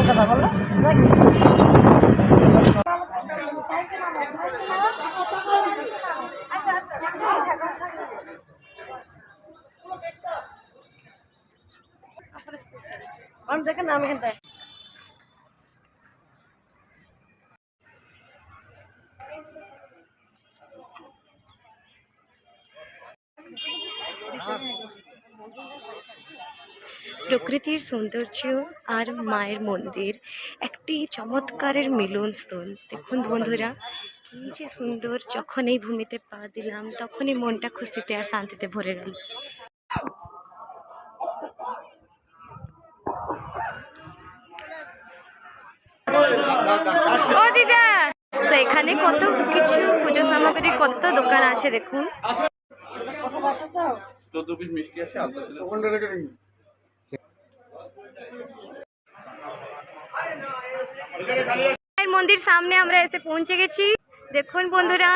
কথা বলো। দেখেন না আমি এখানটায় প্রকৃতির সৌন্দর্য আর মায়ের মন্দির একটি চমৎকারের মিলনস্থল। দেখুন বন্ধুরা, কি যে সুন্দর! যখন এই ভূমিতে পা দিলাম তখনই মনটা খুশিতে আর শান্তিতে ভরে গেল। ও দিদা, তো এখানে কত কিছু পুজো সামগ্রী, কত দোকান আছে দেখুন। মায়ের মন্দির সামনে আমরা এসে পৌঁছে গেছি। দেখুন বন্ধুরা,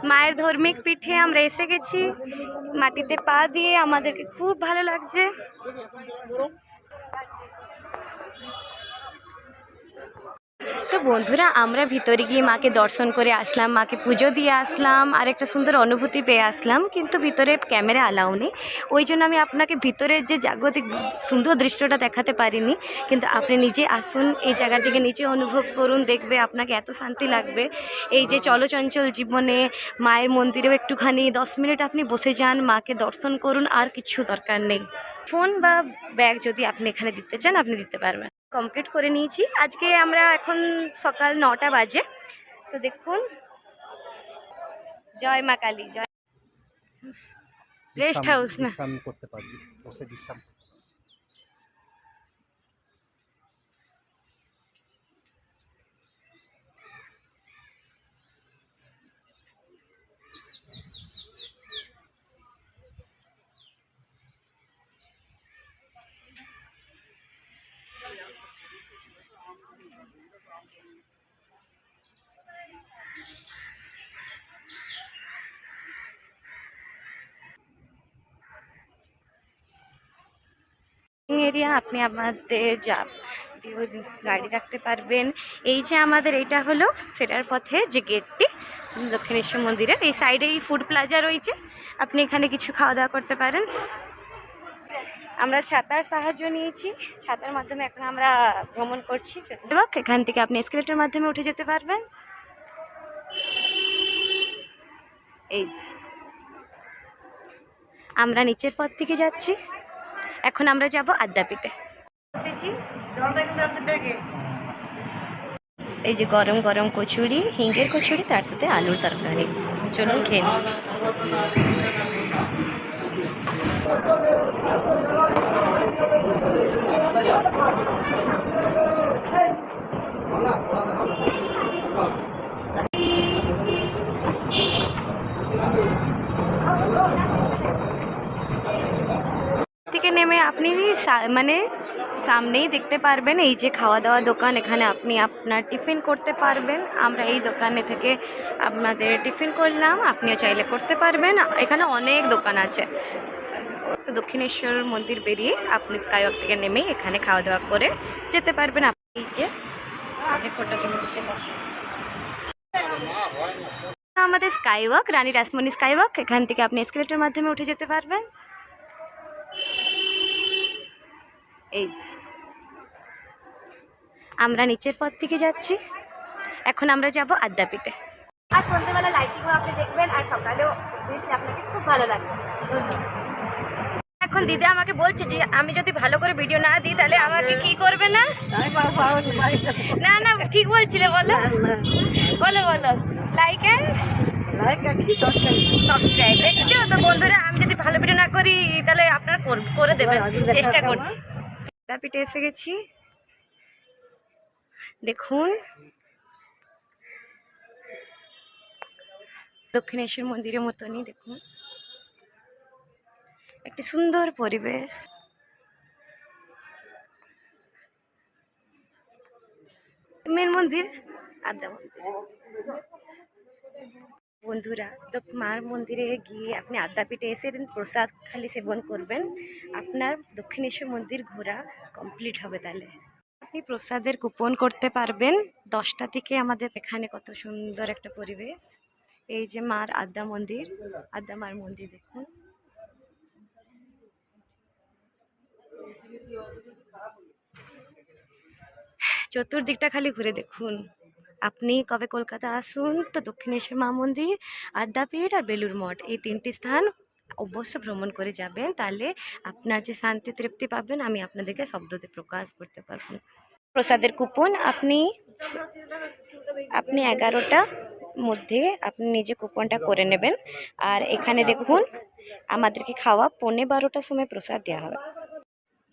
মায়ের ধার্মিক পীঠে আমরা এসে গেছি। মাটিতে পা দিয়ে আমাদেরকে খুব ভালো লাগছে। তো বন্ধুরা, আমরা ভিতরে গিয়ে মাকে দর্শন করে আসলাম, মাকে পুজো দিয়ে আসলাম, আর একটা সুন্দর অনুভূতি পেয়ে আসলাম। কিন্তু ভিতরে ক্যামেরা অ্যালাউ নেই, ওই জন্য আমি আপনাকে ভিতরের যে জাগতিক সুন্দর দৃশ্যটা দেখাতে পারিনি। কিন্তু আপনি নিজে আসুন, এই জায়গাটিকে নিজে অনুভব করুন, দেখবে আপনাকে এত শান্তি লাগবে। এই যে চলচঞ্চল জীবনে মায়ের মন্দিরেও একটুখানি 10 মিনিট আপনি বসে যান, মাকে দর্শন করুন, আর কিছু দরকার নেই। ফোন বা ব্যাগ যদি আপনি এখানে দিতে চান আপনি দিতে পারবেন। কমপ্লিট করে নিয়েছি। আজকে আমরা এখন সকাল 9টা বাজে। তো দেখুন, জয় মা কালী, জয়। রেস্ট হাউস না, করতে পারবি, বসে বিশ্রাম। এরিয়া আপনি আমাদের গাড়ি রাখতে পারবেন। এই যে আমাদের এটা হলো ফেরার পথে যে গেটটি দক্ষিণেশ্বর মন্দিরের, এই সাইডে এই ফুড প্লাজা রয়েছে, আপনি এখানে কিছু খাওয়া দাওয়া করতে পারেন। আমরা ছাতার সাহায্য নিয়েছি, ছাতার মাধ্যমে এখন আমরা ভ্রমণ করছি। এখান থেকে আপনি এসকেলেটরের মাধ্যমে উঠে যেতে পারবেন। এই আমরা নিচের পথ থেকে যাচ্ছি, এখন আমরা যাব আদ্যাপীঠে। এসেছি, এই যে গরম গরম কচুরি, হিঙ্গের কচুরি, তার সাথে আলুর তরকারি। চলুন খেয়ে নিই। থেকে নেমে আপনি মানে সামনেই দেখতে পারবেন এই যে খাওয়া দাওয়া দোকান, এখানে আপনি আপনার টিফিন করতে পারবেন। আমরা এই দোকানে থেকে আপনাদের টিফিন করলাম, আপনিও চাইলে করতে পারবেন। এখানে অনেক দোকান আছে। তো দক্ষিণেশ্বর মন্দির বেরিয়ে আপনি স্কাইওয়াক থেকে নেমে এখানে খাওয়া দাওয়া করে যেতে পারবেন। আপনি এই যে ফটো আমাদের স্কাইওয়াক, রানী রাসমণি স্কাইওয়াক, এখান থেকে আপনি এসকেলেটরের মাধ্যমে উঠে যেতে পারবেন। এই আমরা নিচের পথ থেকে যাচ্ছি, এখন আমরা যাব আদ্যাপীঠে। আর সন্ধ্যেবেলা লাইটিংও আপনি দেখবেন, আর সকালেও আপনাকে খুব ভালো লাগবে। এখন দিদা আমাকে বলছে যে আমি যদি ভালো করে ভিডিও না দিই তাহলে আমাকে কি করবে না? না না, ঠিক বলছিলে, বলো বলো বলো। Like and subscribe. দেখছো তো বন্ধুরা, আমি যদি ভালো ভিডিও না করি তাহলে আপনারা করে দেবেন, চেষ্টা করছি। আদ্যাপীঠে এসে গেছি, দেখুন দক্ষিণেশ্বর মন্দিরের মতনই দেখুন একটি সুন্দর পরিবেশ। মেন মন্দির, আদ্যা মন্দির। বন্ধুরা, তো মার মন্দিরে গিয়ে আপনি আদ্যাপীঠে এসে প্রসাদ খালি সেবন করবেন, আপনার দক্ষিণেশ্বর মন্দির ঘোরা কমপ্লিট হবে। তাহলে আপনি প্রসাদের কুপন করতে পারবেন 10টা থেকে। আমাদের এখানে কত সুন্দর একটা পরিবেশ। এই যে মার আদ্যা মন্দির, আদ্যা মার মন্দির দেখুন। চতুর্দিকটা খালি ঘুরে দেখুন। আপনি কবে কলকাতা আসুন তো দক্ষিণেশ্বর মা মন্দির, আদ্যাপীঠ আর বেলুড় মঠ, এই 3টি স্থান অবশ্য ভ্রমণ করে যাবেন। তাহলে আপনার যে শান্তি তৃপ্তি পাবেন আমি আপনাদেরকে শব্দতে প্রকাশ করতে পারবো না। প্রসাদের কুপন আপনি 11টা মধ্যে আপনি নিজে কুপনটা করে নেবেন। আর এখানে দেখুন আমাদেরকে খাওয়া 12:15টার সময় প্রসাদ দেওয়া হবে।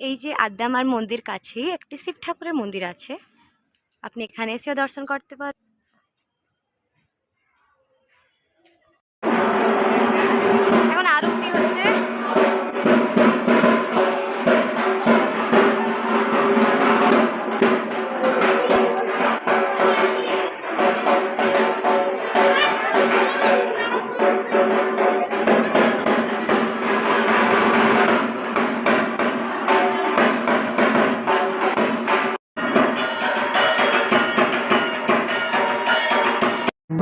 এই যে আদ্যামার মন্দির কাছেই একটি শিব ঠাকুরের মন্দির আছে, আপনি এখানে এসেও দর্শন করতে পারেন। এখন আরতি হচ্ছে।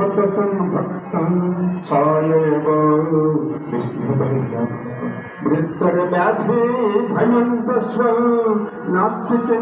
भक्तं भक्तं सायेव विष्णुभैरव मृत्युर्व्याधि भयन्तस्व नास्ति।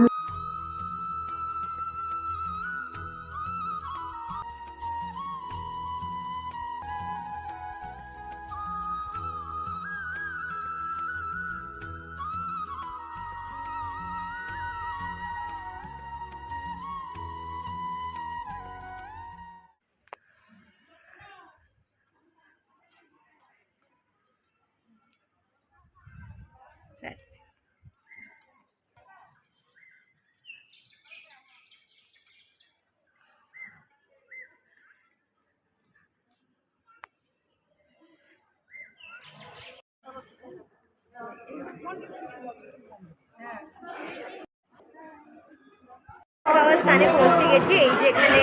খাওয়ার স্থানে পৌঁছে গেছি। এই যে এখানে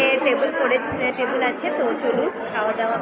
টেবিল আছে, তো চলুন খাওয়া দাওয়া।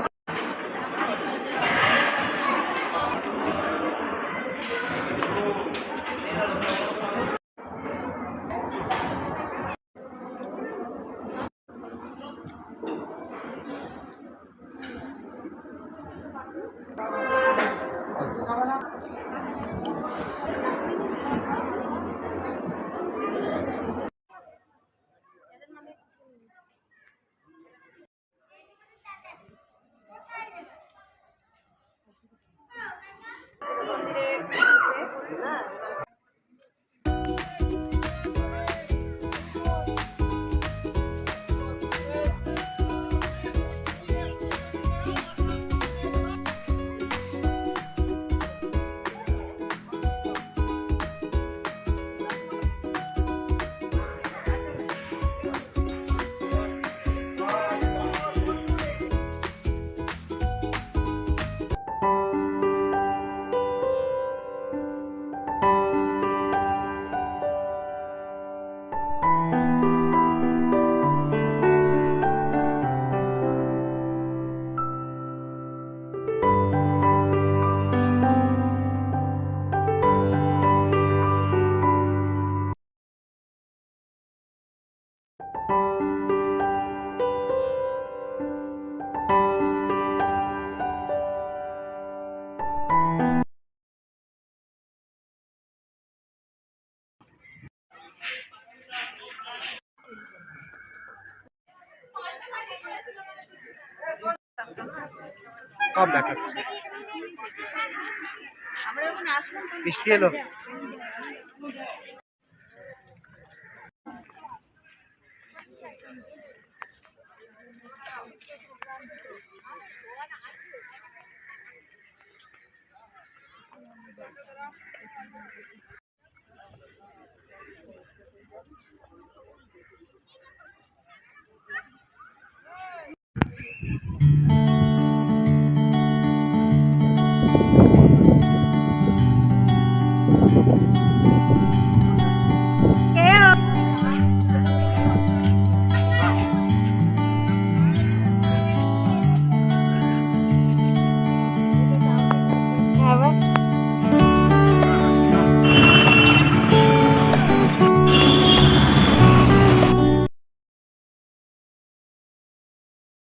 সব দেখাচ্ছে। বৃষ্টি এলো।